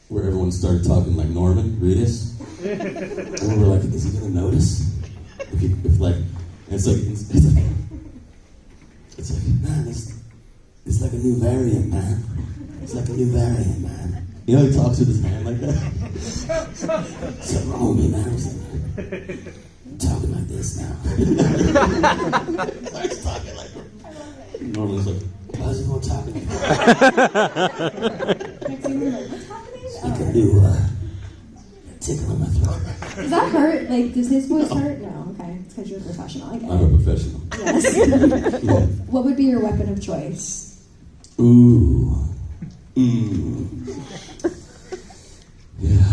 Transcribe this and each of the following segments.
where everyone started talking like Norman Reedus. And we were like, is he gonna notice? If like, and it's like, man, it's like a new variant, man. It's like a new variant, man. You know, he talks with his hand like that. Something wrong with me, man. I'm talking like this now. Starts talking like Norman's like, how's everyone talking to you? Next thing we're like, what's happening? You can do tickle in my throat. Does that hurt? Like, does his voice hurt? No, okay. It's because you're a professional. I get I'm a professional. Yes. Yeah. What would be your weapon of choice? Ooh. Yeah.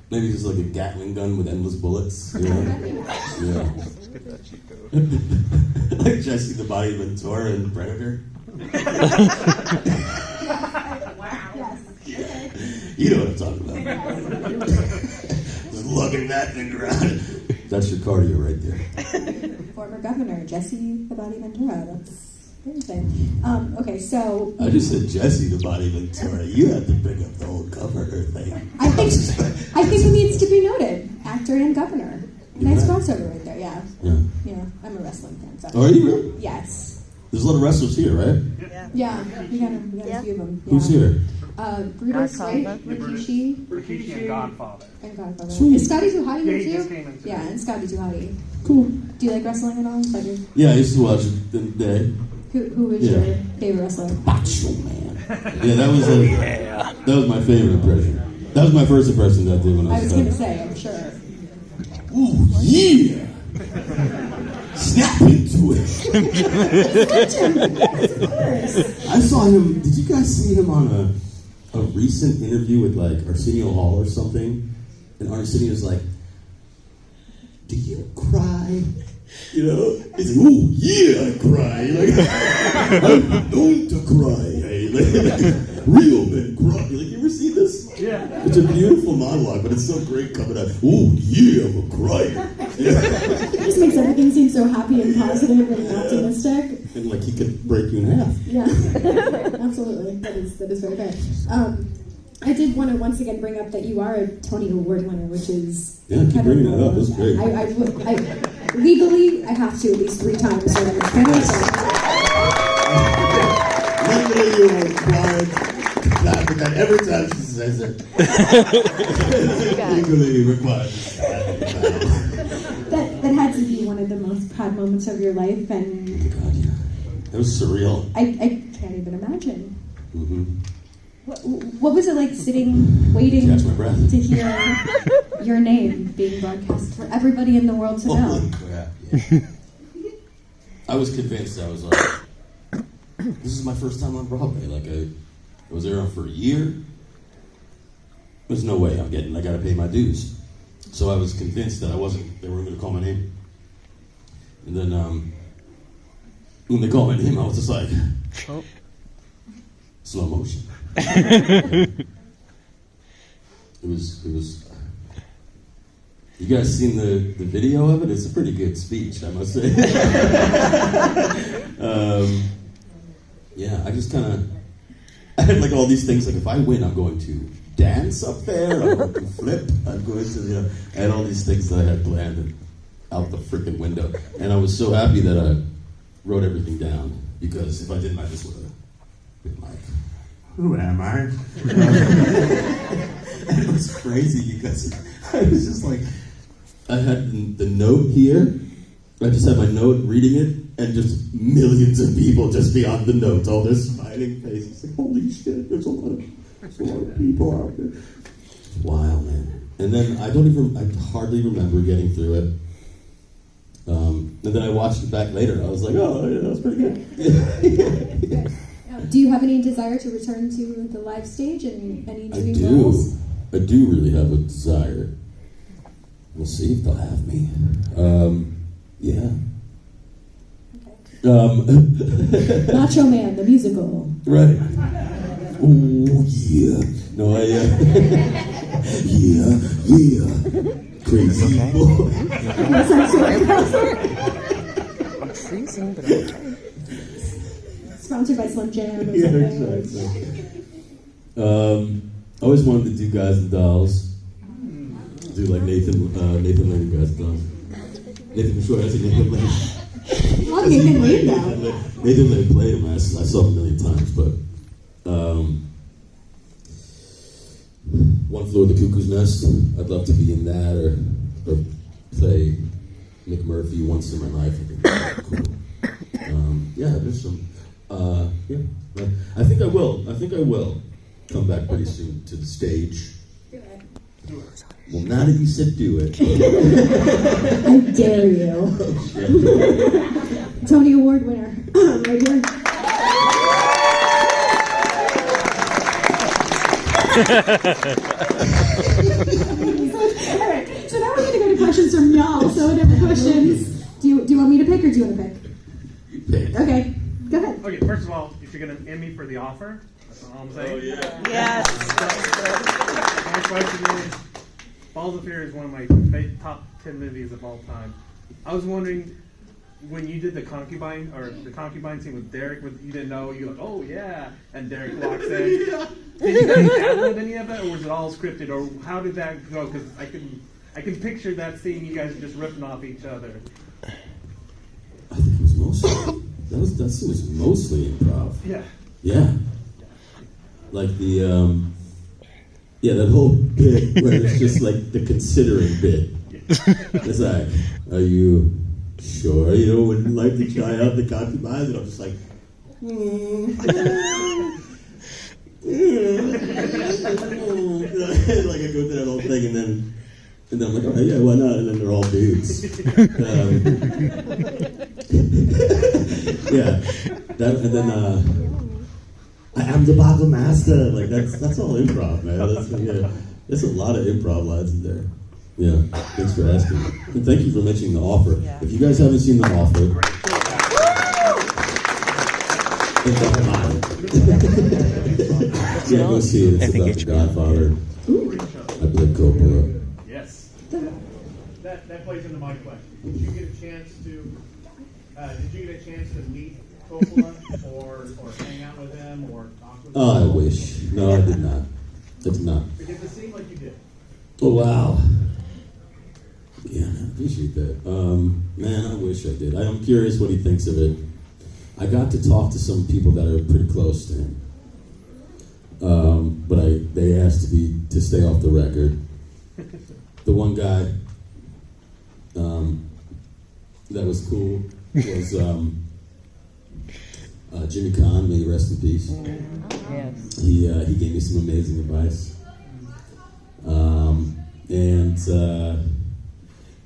Maybe just like a Gatling gun with endless bullets. You know? Yeah. Like Jesse the Body Ventura in Predator. Wow. Yes. Okay. You know what I'm talking about. Just lugging that thing around. That's your cardio right there. Former governor, Jesse the Body Ventura. That's interesting. Okay, so... I just said Jesse the Body Ventura. You had to bring up the whole governor thing. I think it needs to be noted. Actor and governor. Nice crossover right there, yeah. Yeah, I'm a wrestling fan. So. Oh, are you really? Yes. There's a lot of wrestlers here, right? Yeah, we got a few of them. Yeah. Who's here? Brutus, right? Rikishi and Godfather. and Godfather. Sweet. Is Scotty Tuhati Yeah, here he too? just came in today. Yeah, and Scotty Tuhati. Cool. Do you like wrestling at all? Like, Yeah, I used to watch it the day. who was Yeah. your favorite wrestler? Macho Man. Yeah, that was my favorite impression. That was my first impression that I did when I I was was going to say, I'm sure. Ooh, yeah! Snap into it. Yes, of course. I saw him. Did you guys see him on a recent interview with like Arsenio Hall or something? And Arsenio's like, "Do you cry?" You know? He's like, "Oh yeah, I cry. Like, I'm known to cry. Like, real men cry." Like, you ever see this? Yeah. It's a beautiful monologue, but it's so great coming out. Oh yeah, I'm a crier. Yeah. It just makes everything seem so happy and positive and optimistic. And like he could break you in half. Yeah, absolutely. That is very fair. I did want to once again bring up that you are a Tony Award winner, which is Yeah, keep bringing that up. That's great. Legally, I have to at least 3 times. So Legally, you're required to clap at that every time she says it. Legally required to clap at that. that had to be one of the most proud moments of your life, and Oh my God, yeah. It was surreal. I can't even imagine. Mm-hmm. What was it like sitting, waiting Catch my breath. to hear your name being broadcast for everybody in the world to know? Holy crap, yeah. I was convinced. I was like, this is my first time on Broadway. Like, I was there for a year. There's no way I gotta pay my dues. So I was convinced that they weren't gonna call my name. And then, when they called my name, I was just like, slow motion. It was. You guys seen the video of it? It's a pretty good speech, I must say. Yeah, I just kind of. I had like all these things. Like if I win, I'm going to dance up there. I'm going to flip. I'm going to. I had all these things that I had planned and out the freaking window. And I was so happy that I wrote everything down because if I didn't, I just would have been like, "Who am I?" And it was crazy because I was just like, I had the note here. I just had my note reading it, and just millions of people just beyond the note, all their smiling faces. Like, holy shit, there's a lot of people out there. Wow, man. And then I hardly remember getting through it. And then I watched it back later. I was like, oh, yeah, that was pretty good. Do you have any desire to return to the live stage and any dream I roles? I do really have a desire. We'll see if they'll have me. Yeah. Macho Man, the musical. Right. Oh, yeah. No, yeah. Crazy boy. I'm freezing, but I'm okay. Sponsored by Slim Jim or Yeah, something. exactly. I always wanted to do Guys and Dolls. Do like Nathan Lane Guys and Dolls. Nathan for short, I said Nathan Lane. Oh, Nathan Lane though. Nathan Lane played him. I saw him a million times, but One Flew Over the Cuckoo's Nest. I'd love to be in that or play Nick Murphy once in my life. I think that'd be cool. Yeah, there's some. Yeah, I think I will come back pretty soon to the stage. Do it. Well, now that you said do it. I dare you. Tony Award winner. Right here. Alright, so now we're going to go to questions from y'all. So whatever questions. Do you want me to pick or do you want to pick? Pick. Okay, go ahead. Okay, first of all, if you're going to end me for the offer, that's all I'm saying. Oh, yeah. Yes. My question is, Balls of Fear is one of my top 10 movies of all time. I was wondering, when you did the concubine scene with Derek, you didn't know, you're like, oh yeah, and Derek walks in. Yeah. Did you guys ad-lib any of it, or was it all scripted, or how did that go? Because I can picture that scene, you guys just ripping off each other. I think it was mostly that scene was mostly improv. Yeah. Yeah. Like the that whole bit where it's just like the considering bit. It's like, are you sure you wouldn't like to try out the concubines? And I'm just like, like I go through that whole thing and then I'm like, oh yeah, why not? And then they're all dudes. Yeah, and then I am the Bible master. Like that's all improv, man. There's a lot of improv lines in there. Yeah, thanks for asking. And thank you for mentioning The Offer. Yeah. If you guys haven't seen The Offer, yeah, go see it. It's about The Godfather. I played Coppola. Yes. That plays into my question. Did you get a chance to meet Coppola or hang out with him or talk with him? Oh, I wish. No, I did not. I did not. Because it seemed like you did. Oh, wow. Yeah, I appreciate that. Man, I wish I did. I'm curious what he thinks of it. I got to talk to some people that are pretty close to him. But they asked to stay off the record. The one guy that was cool was Jimmy Kahn, may he rest in peace. Yes. He gave me some amazing advice.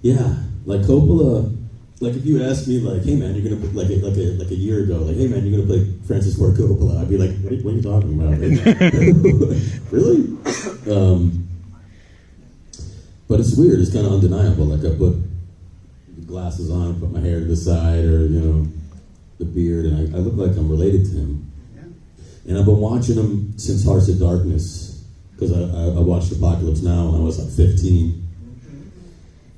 Yeah, like Coppola, like if you asked me, like, hey man, you're gonna like a year ago, like, hey man, you're gonna play Francis Ford Coppola, I'd be like, what are you talking about? Really? But it's weird. It's kind of undeniable. Like I put glasses on, put my hair to the side, or the beard, and I look like I'm related to him. And I've been watching him since Hearts of Darkness, because I watched Apocalypse Now when I was like 15.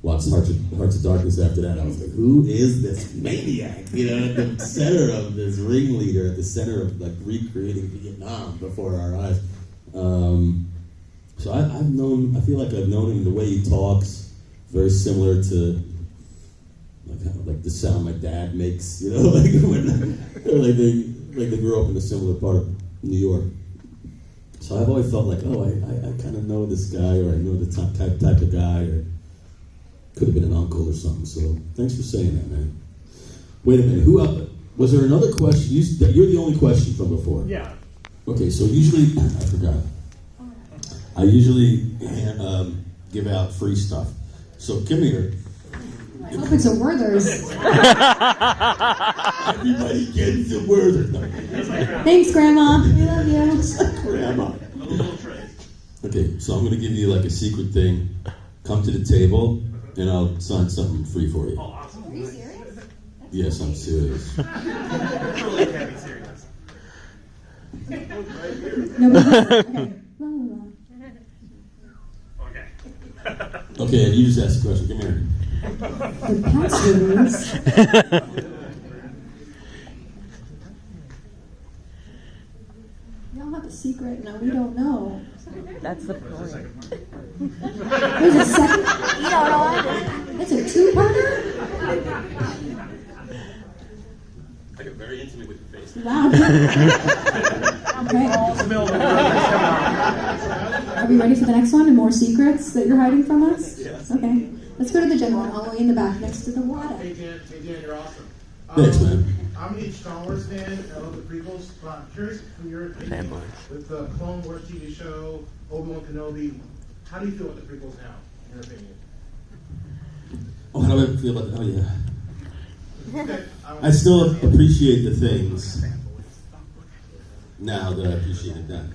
Watched Hearts of Darkness after that. I was like, who is this maniac? At the center of this ringleader, at the center of like recreating Vietnam before our eyes. So I feel like I've known him. The way he talks, very similar to like the sound my dad makes. Like when they grew up in a similar part of New York. So I've always felt like, oh, I kind of know this guy, or I know the type of guy, or could have been an uncle or something. So thanks for saying that, man. Wait a minute. Who else? Was there another question? You're the only question from before. Yeah. Okay, so usually, I forgot. I usually give out free stuff. So come here. I hope it's a Werther's. Everybody gets a Werther's. No. Thanks, Grandma. We love you. Grandma. A little tray. Okay, so I'm going to give you like a secret thing. Come to the table, and I'll sign something free for you. Oh, awesome. Are you serious? Yes, I'm serious. Really can't be serious. No, but okay. Okay. Okay, and you just ask the question. Come here. The passwords. Y'all have a secret? No, we don't know. That's the point. There's a second? You don't know either. It's a two-parter? I get very intimate with your face. Wow. Okay. Are we ready for the next one? And more secrets that you're hiding from us? Yes. Okay. Let's go to the gentleman all the way in the back next to the water. Hey Dan, you're awesome. Thanks, man. I'm a huge Star Wars fan. I love the prequels. But I'm curious from your opinion Fanboys. with the Clone Wars TV show, Obi-Wan Kenobi. How do you feel about the prequels now, in your opinion? Oh, how do I feel about that? Oh, yeah. Okay, I still appreciate the things now that I appreciated then.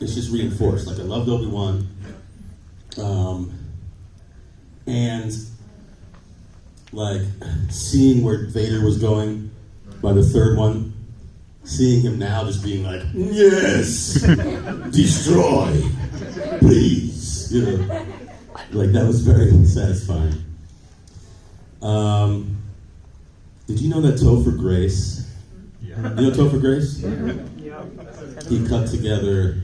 It's just reinforced. Like, I loved Obi-Wan. And, like, seeing where Vader was going by the third one, seeing him now just being like, yes, destroy, please, you know, like that was very satisfying. Did you know that Topher Grace, you know Topher Grace? He cut together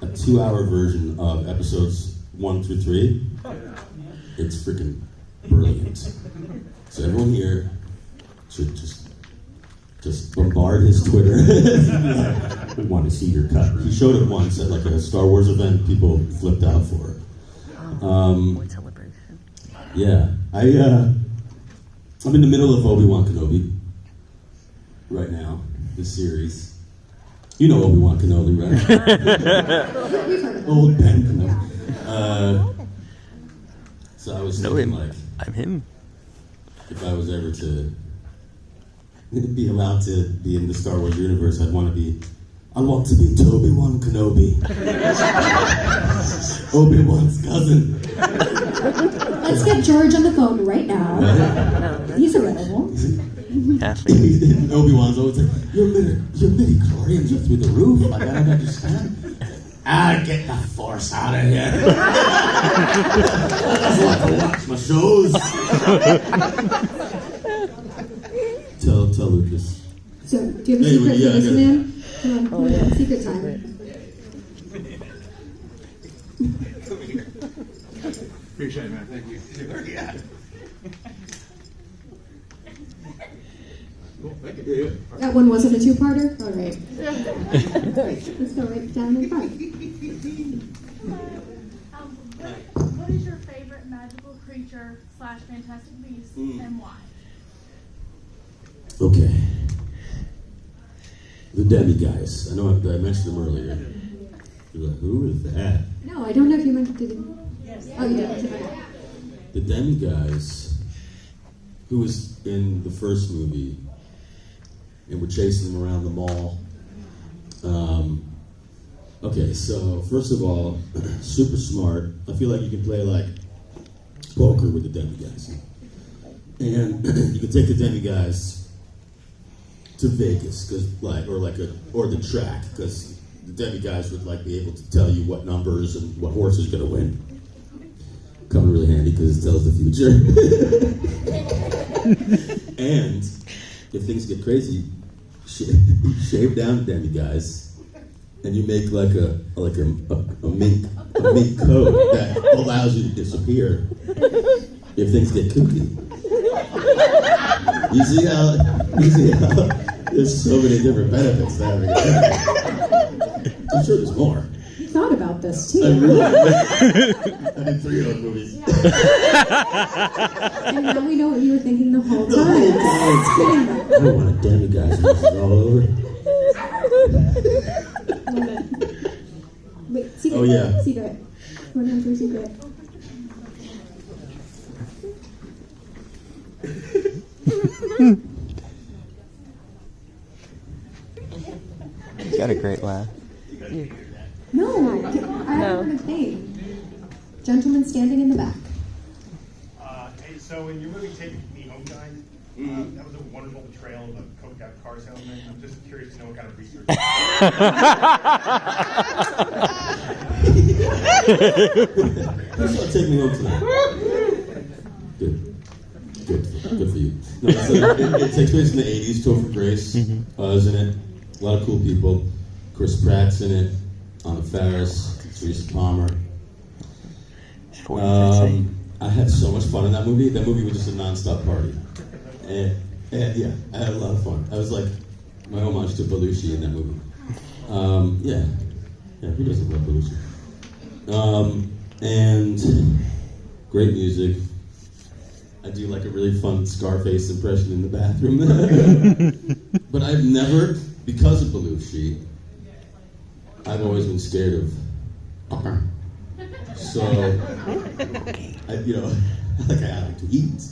a 2-hour version of episodes 1 through 3. It's freaking brilliant. So everyone here should just bombard his Twitter. We want to see your cut. He showed it once at like a Star Wars event. People flipped out for it. What celebration? Yeah, I'm in the middle of Obi-Wan Kenobi right now. This series. You know Obi-Wan Kenobi, right? We've heard of it. Old Ben Kenobi. So I was Know thinking, him. like, I'm him. if I was ever to be allowed to be in the Star Wars universe, I want to be Toby-Wan Kenobi. Obi-Wan's cousin. Let's get George on the phone right now. He's available. Athlete. Obi-Wan's always like, your midi-chlorians are through the roof. Like, I don't understand. Get the Force out of here. I just want to watch my shows. Tell Lucas. So, do you have a Hey, secret yeah, for I this got it. man? Come on, Oh, yeah. secret time. Appreciate it, man. Thank you. That one wasn't a two-parter? All right. Let's go right down in front. What is your favorite magical creature / fantastic beast and why? Okay. The Demi-Guys. I know I mentioned them earlier. You're like, who is that? No, I don't know if you meant to do. Yes. Oh, you did. The Demi-Guys, who was in the first movie, and we're chasing them around the mall. Okay, so first of all, super smart. I feel like you can play like poker with the Demi-Guys. And you can take the Demi-Guys to Vegas, or the track, because the Demi-Guys would like be able to tell you what numbers and what horse is going to win. Come in really handy because it tells the future. And if things get crazy, you shave down Demi-Guys, and you make like a mink coat that allows you to disappear if things get kooky. You see how there's so many different benefits to having a Demi-Guy. I'm sure there's more. You thought about this, too. I really I did 3 of those movies. And now we know what you were thinking the whole The time. whole time. I don't want a Demi-Guys all over. Wait, secret. Oh, yeah. Secret. We're down to a secret. You got a great laugh. No, I haven't heard his name. Gentleman standing in the back. Hey, so in your movie Take Me Home Guys, that was a wonderful portrayal of a coked out car salesman. I'm just curious to know what kind of research. You should take me home tonight. Good for you. No, it takes place in the 80s. Topher Grace is in it. A lot of cool people. Chris Pratt's in it, Anna Faris, Teresa Palmer. I had so much fun in that movie. That movie was just a non-stop party. And yeah, I had a lot of fun. I was like my homage to Belushi in that movie. Yeah, who doesn't love Belushi? And great music. I do like a really fun Scarface impression in the bathroom. But I've never, because of Belushi, I've always been scared of. So, I like to eat,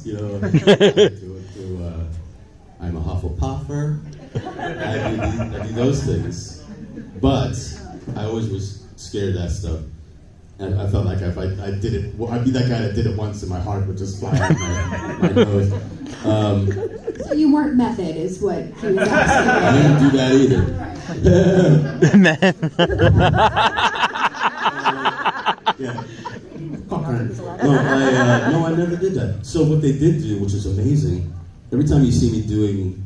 I'm a Hufflepuffer. I do those things. But I always was scared of that stuff. And I felt like if I did it, I'd be that guy that did it once and my heart would just fly out of my nose. So you weren't method, is what he was asking. I didn't do that either. Yeah. No, I never did that. So what they did do, which is amazing, every time you see me doing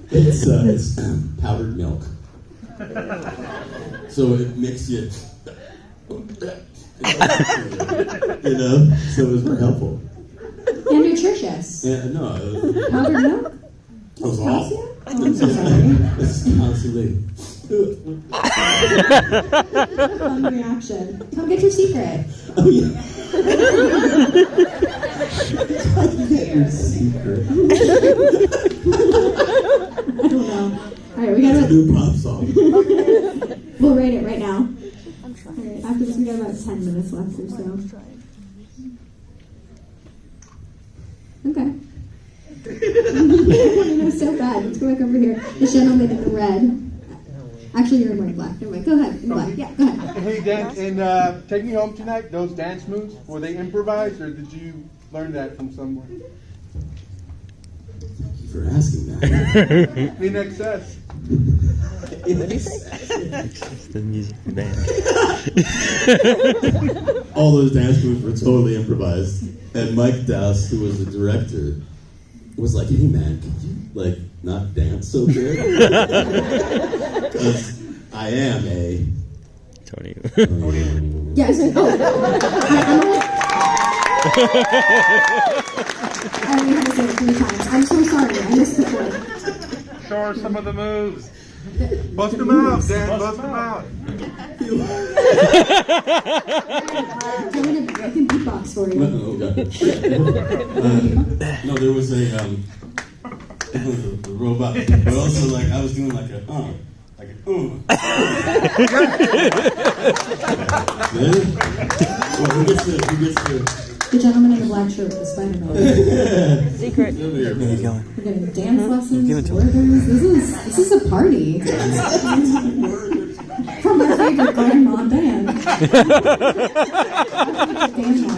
it's powdered milk. So it makes you, so it was very helpful. And nutritious. Yeah, no. Powdered milk? It was awful. Oh, I'm so sorry. It's constantly. Fun reaction. Come get your secret. Oh, yeah. Get your secret. I don't know. Alright, we gotta. New pop song. We'll rate it right now. Alright, after this, we got about 10 minutes left or so. Okay. So bad. Let's go back over here. The gentleman in the red. Actually, you're in white black. Never mind. Go ahead. In black. Yeah, go ahead. Hey, Dan, and Take Me Home Tonight, those dance moves, were they improvised or did you learn that from somewhere? Thank you for asking that. In excess. The music band. All those dance moves were totally improvised. And Mike Dowse, who was the director, was like, "Hey man, could you not dance so good?" Because I am a Tony. Yes. Oh. I only had to say it 3 times. I'm so sorry. I missed the point. Show her some of the moves. Bust them out, Dan. Bust them out. I can beatbox for you. No, there was a the robot, but also I was doing like a Well, who gets the The gentleman in the black shirt with the Spider-Man. Secret. Where are you going? We're getting dance lessons, Give it to burgers. This is a party. From our favorite grandma band. Grandma.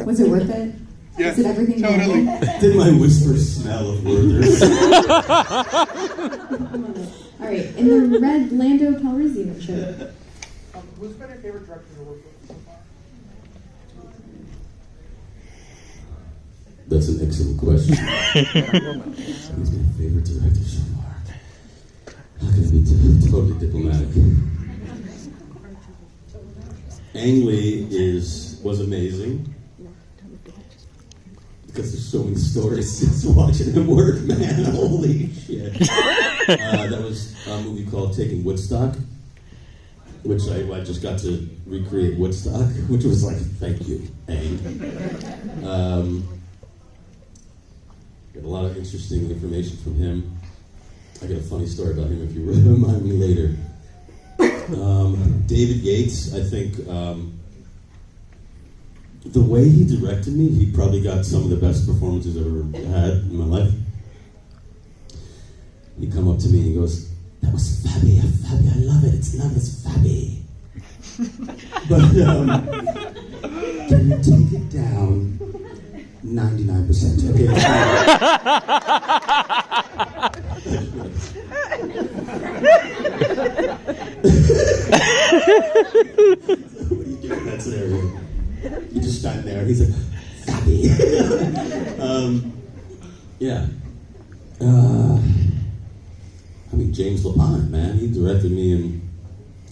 Was it worth it? Yeah, Is it everything totally. Did my whisper smell of Werther's? All right, in the red Lando Calrissian shirt. Who's been your favorite director to work with so far? That's an excellent question. Who's my favorite director so far? How can I be totally diplomatic? Ang Lee was amazing. Because there's so many stories just watching him work, man. Holy shit. That was a movie called Taking Woodstock, which I just got to recreate Woodstock, which was like, thank you, Ang. Got a lot of interesting information from him. I got a funny story about him if you remind me later. David Yates, I think, the way he directed me, he probably got some of the best performances I've ever had in my life. He'd come up to me and he goes, "That was fabby, I love it, it's not as fabby." But, can you take it down 99%? Okay. What do you do in that scenario? You just stand there, and he's like, "Happy." Yeah. I mean, James Lapine, man, he directed me in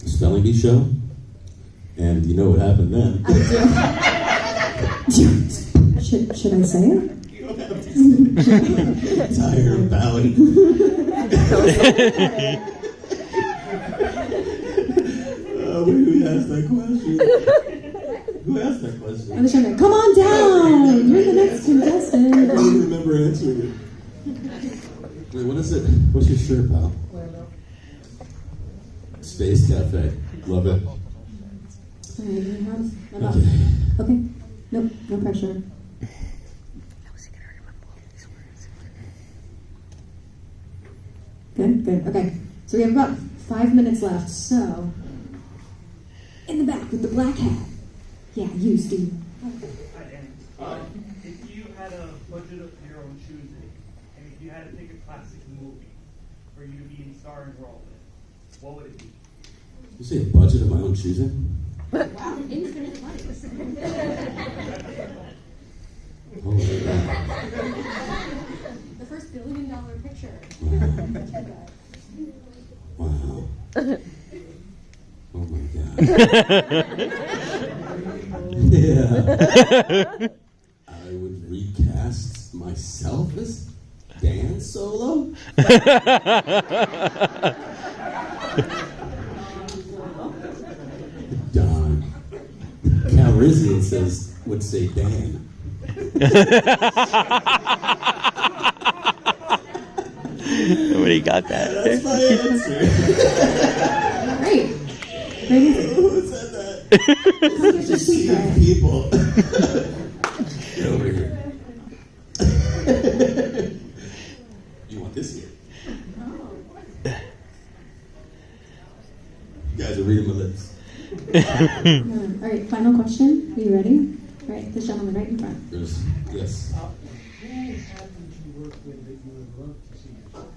the Spelling Bee Show, and you know what happened then. Should I say it? Tired of bowing. Who asked that question? Who asked that question? I was trying to, come on down! You're the next contestant. I don't even remember answering it. Wait, what is it? What's your shirt, pal? Space Cafe. Love it. Okay. Nope, no pressure. Good. Okay. So we have about 5 minutes left. So, in the back with the black hat. Yeah, you, Steve. Hi, Danny. If you had a budget of your own choosing, and if you had to pick a classic movie for you to be in starring role in, what would it be? You say a budget of my own choosing? Wow, infinite money. Oh, The first $1 billion picture. wow. Oh my God. Yeah. I would recast myself as Dan Solo? Don. Calrissian would say Dan. Nobody got that. That's my answer. Great. Who said that? Just seeing people. Get over here. You want this here? You guys are reading my lips. All right, final question. Are you ready? All right, this gentleman right in front. Yes. Who haven't you worked with that you would love to see yourself with?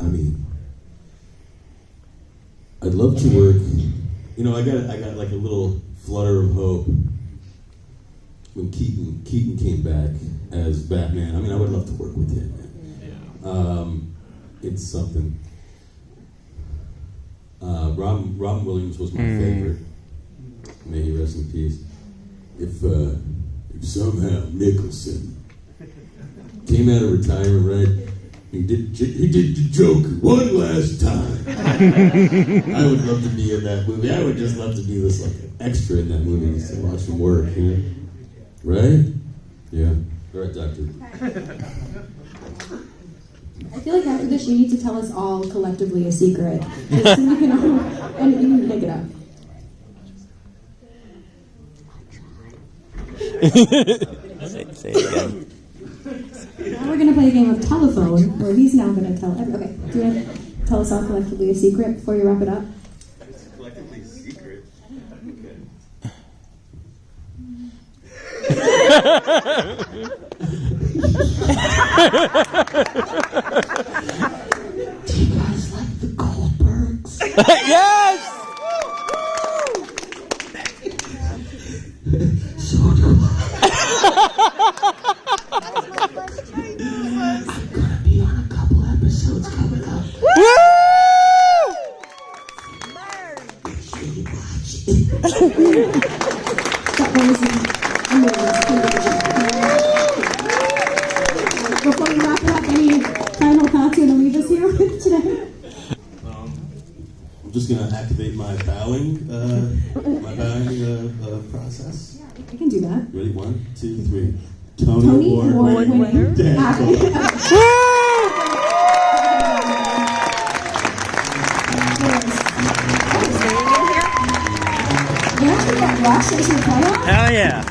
I mean, I'd love to work. You know, I got like a little flutter of hope when Keaton came back as Batman. I mean, I would love to work with him, man. It's something. Robin Williams was my favorite. May he rest in peace. If somehow Nicholson came out of retirement, right? He did the Joker one last time. I would love to be in that movie. I would just love to be this like extra in that movie just to watch him work. You know? Right? Yeah. All right, Doctor. I feel like after this, you need to tell us all collectively a secret. Just so we can all, and you can make it up. Say it again. Now we're going to play a game of telephone, where he's now going to tell okay, do you want to tell us all collectively a secret before you wrap it up? It's collectively secret. Do you guys like the Goldbergs? Yes! So do I'm gonna be on a couple episodes coming up. Woo! Make sure you watch it. Before we wrap it up, any final thoughts you want to leave us here with today? I'm just gonna activate my bowing process. Yeah, we can do that. Ready? 1, 2, 3. Tony Award winner. Hell yeah.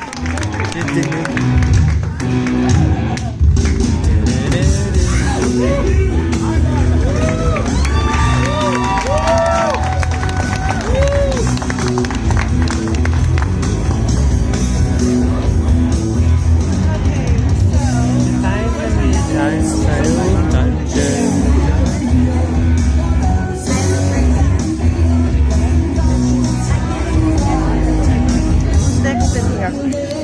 have